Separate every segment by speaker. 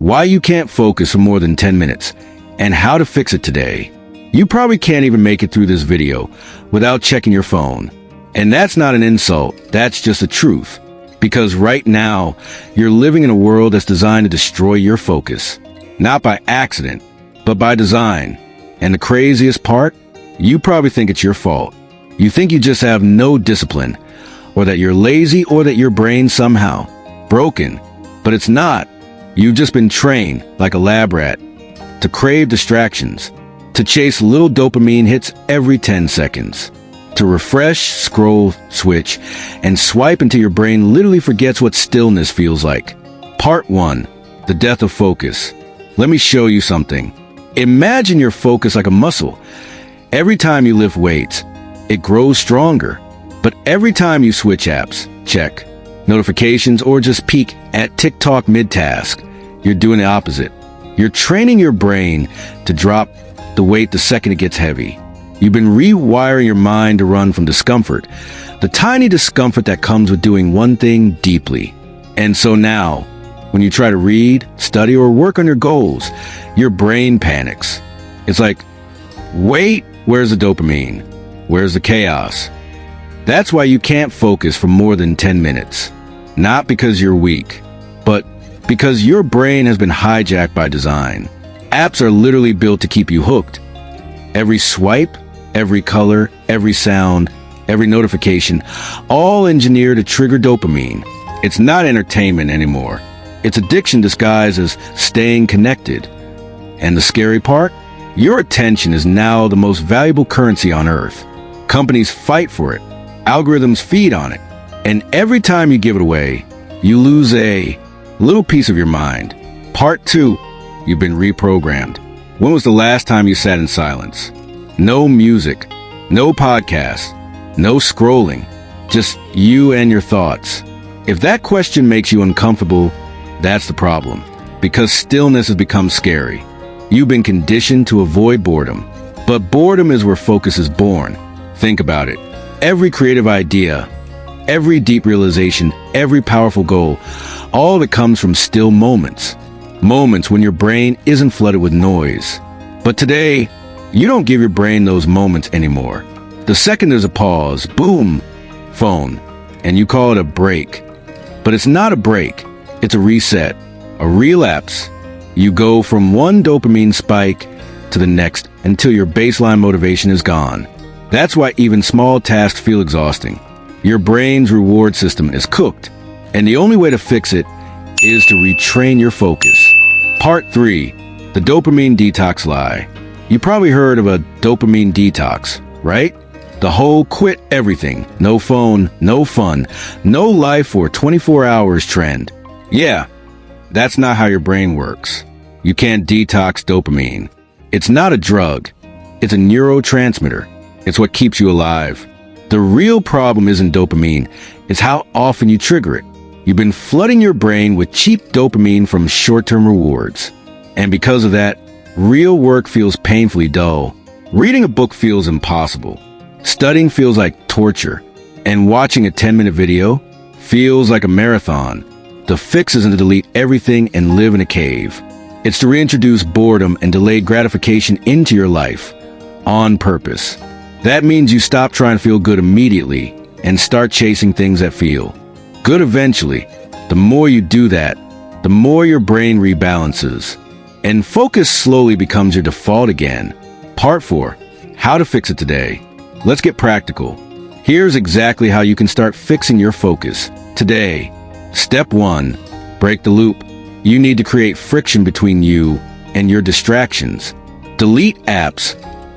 Speaker 1: why you can't focus for more than 10 minutes, and how to fix it today. You probably can't even make it through this video without checking your phone. And that's not an insult, that's just the truth. Because right now, you're living in a world that's designed to destroy your focus. Not by accident, but by design. And the craziest part? You probably think it's your fault. You think you just have no discipline, or that you're lazy, or that your brain's somehow broken. But it's not. You've just been trained, like a lab rat, to crave distractions, to chase little dopamine hits every 10 seconds, to refresh, scroll, switch, and swipe until your brain literally forgets what stillness feels like. Part 1. The death of focus. Let me show you something. Imagine your focus like a muscle. Every time you lift weights, it grows stronger. But every time you switch apps, check notifications, or just peek at TikTok mid-task, you're doing the opposite. You're training your brain to drop the weight the second it gets heavy. You've been rewiring your mind to run from discomfort, the tiny discomfort that comes with doing one thing deeply. And so now, when you try to read, study, or work on your goals, your brain panics. It's like, wait, where's the dopamine? Where's the chaos? That's why you can't focus for more than 10 minutes. Not because you're weak, but because your brain has been hijacked by design. Apps are literally built to keep you hooked. Every swipe, every color, every sound, every notification, all engineered to trigger dopamine. It's not entertainment anymore. It's addiction disguised as staying connected. And the scary part? Your attention is now the most valuable currency on Earth. Companies fight for it. Algorithms feed on it. And every time you give it away, you lose a little piece of your mind. Part 2. You've been reprogrammed. When was the last time you sat in silence? No music, no podcast, no scrolling, just you and your thoughts. If that question makes you uncomfortable, that's the problem. Because stillness has become scary. You've been conditioned to avoid boredom. But boredom is where focus is born. Think about it. Every creative idea, every deep realization, every powerful goal, all that comes from still moments. Moments when your brain isn't flooded with noise. But today, you don't give your brain those moments anymore. The second there's a pause, boom, phone, and you call it a break. But it's not a break, it's a reset, a relapse. You go from one dopamine spike to the next until your baseline motivation is gone. That's why even small tasks feel exhausting. Your brain's reward system is cooked, and the only way to fix it is to retrain your focus. Part 3. The dopamine detox lie. You probably heard of a dopamine detox, right? The whole quit everything, no phone, no fun, no life for 24 hours trend. Yeah, that's not how your brain works. You can't detox dopamine. It's not a drug. It's a neurotransmitter. It's what keeps you alive. The real problem isn't dopamine, it's how often you trigger it. You've been flooding your brain with cheap dopamine from short-term rewards. And because of that, real work feels painfully dull. Reading a book feels impossible. Studying feels like torture. And watching a 10-minute video feels like a marathon. The fix isn't to delete everything and live in a cave. It's to reintroduce boredom and delayed gratification into your life, on purpose. That means you stop trying to feel good immediately and start chasing things that feel good eventually. The more you do that, the more your brain rebalances. And focus slowly becomes your default again. Part 4. How to fix it today. Let's get practical. Here's exactly how you can start fixing your focus today. Step 1. Break the loop. You need to create friction between you and your distractions. Delete apps.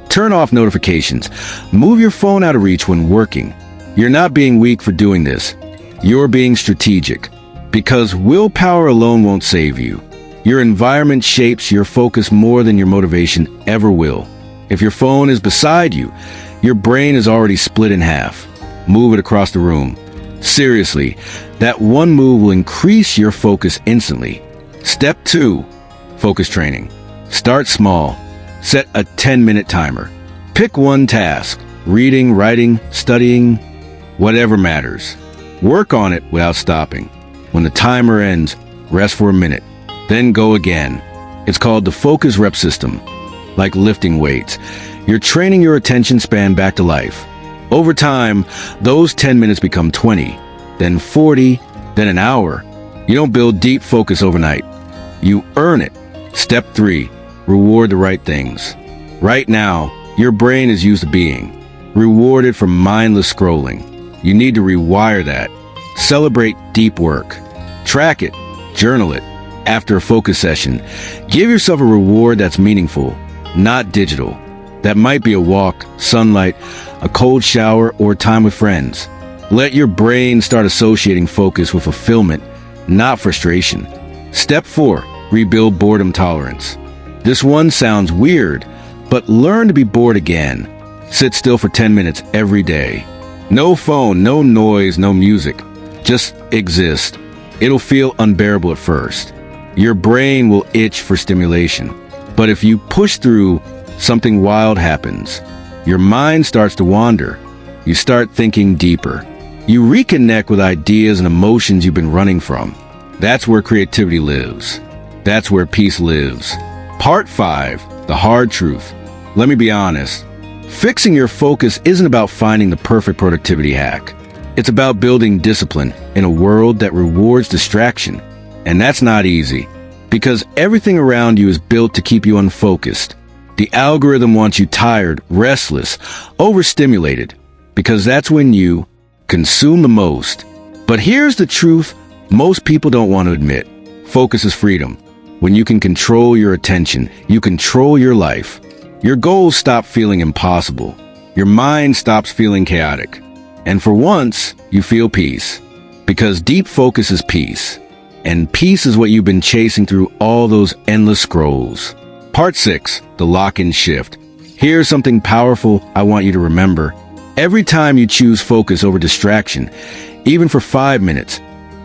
Speaker 1: Turn off notifications. Move your phone out of reach when working. You're not being weak for doing this. You're being strategic. Because willpower alone won't save you. Your environment shapes your focus more than your motivation ever will. If your phone is beside you, your brain is already split in half. Move it across the room. Seriously, that one move will increase your focus instantly. Step 2. Focus training. Start small. Set a 10-minute timer. Pick one task. Reading, writing, studying, whatever matters. Work on it without stopping. When the timer ends, rest for a minute. then go again. It's called the focus rep system. Like lifting weights, you're training your attention span back to life. Over time, those 10 minutes become 20, then 40, then an hour. You don't build deep focus overnight. You earn it. Step 3, reward the right things. Right now, your brain is used to being rewarded for mindless scrolling. You need to rewire that. Celebrate deep work. Track it. Journal it. After a focus session, give yourself a reward that's meaningful, not digital. That might be a walk, sunlight, a cold shower, or time with friends. Let your brain start associating focus with fulfillment, not frustration. Step 4, rebuild boredom tolerance. This one sounds weird, but learn to be bored again. Sit still for 10 minutes every day. No phone, no noise, no music. Just exist. It'll feel unbearable at first. Your brain will itch for stimulation. But if you push through, something wild happens. Your mind starts to wander. You start thinking deeper. You reconnect with ideas and emotions you've been running from. That's where creativity lives. That's where peace lives. Part 5, the hard truth. Let me be honest. Fixing your focus isn't about finding the perfect productivity hack. It's about building discipline in a world that rewards distraction. And that's not easy, because everything around you is built to keep you unfocused. The algorithm wants you tired, restless, overstimulated, because that's when you consume the most. But here's the truth most people don't want to admit. Focus is freedom. When you can control your attention, you control your life. Your goals stop feeling impossible. Your mind stops feeling chaotic. And for once, you feel peace. Because deep focus is peace. And peace is what you've been chasing through all those endless scrolls. Part 6, the lock-in shift. Here's something powerful I want you to remember. Every time you choose focus over distraction, even for 5 minutes,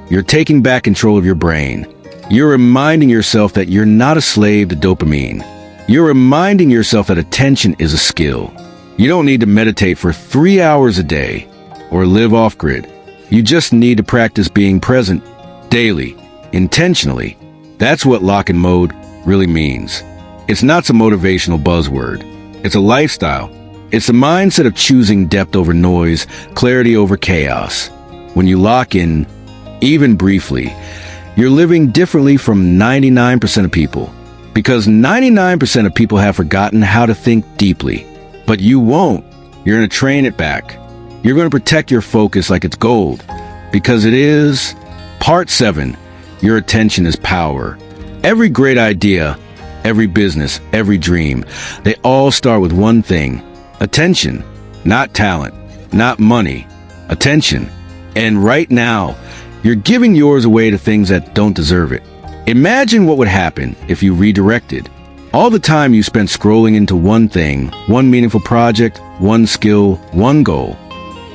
Speaker 1: you're taking back control of your brain. You're reminding yourself that you're not a slave to dopamine. You're reminding yourself that attention is a skill. You don't need to meditate for 3 hours a day or live off-grid. You just need to practice being present daily, intentionally. That's what LockInMode really means. It's not some motivational buzzword. It's a lifestyle. It's a mindset of choosing depth over noise, clarity over chaos. When you lock in, even briefly, you're living differently from 99% of people. Because 99% of people have forgotten how to think deeply. But you won't. You're going to train it back. You're going to protect your focus like it's gold. Because it is. Part 7. Your attention is power. Every great idea, every business, every dream, they all start with one thing. Attention. Not talent. Not money. Attention. And right now, you're giving yours away to things that don't deserve it. Imagine what would happen if you redirected. All the time you spent scrolling into one thing, one meaningful project, one skill, one goal.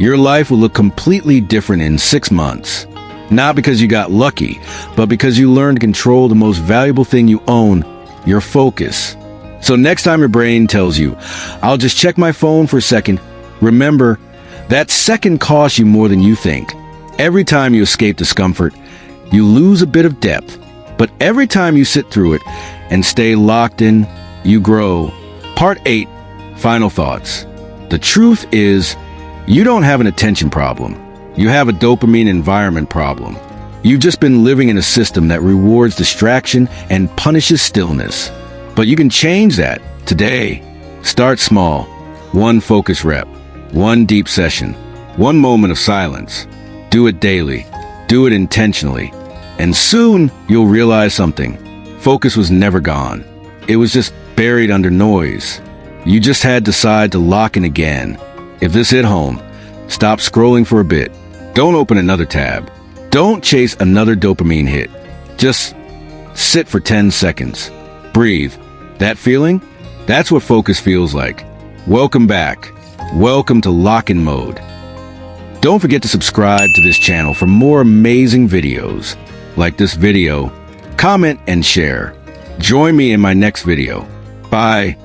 Speaker 1: Your life will look completely different in 6 months. Not because you got lucky, but because you learned to control the most valuable thing you own, your focus. So next time your brain tells you, I'll just check my phone for a second, remember, that second costs you more than you think. Every time you escape discomfort, you lose a bit of depth. But every time you sit through it and stay locked in, you grow. Part 8, final thoughts. The truth is, you don't have an attention problem. You have a dopamine environment problem. You've just been living in a system that rewards distraction and punishes stillness. But you can change that today. Start small. 1 focus rep. 1 deep session. 1 moment of silence. Do it daily. Do it intentionally. And soon, you'll realize something. Focus was never gone. It was just buried under noise. You just had to decide to lock in again. If this hit home, stop scrolling for a bit. Don't open another tab. Don't chase another dopamine hit. Just sit for 10 seconds. Breathe. That feeling? That's what focus feels like. Welcome back. Welcome to LockInMode. Don't forget to subscribe to this channel for more amazing videos. Like this video, comment and share. Join me in my next video. Bye.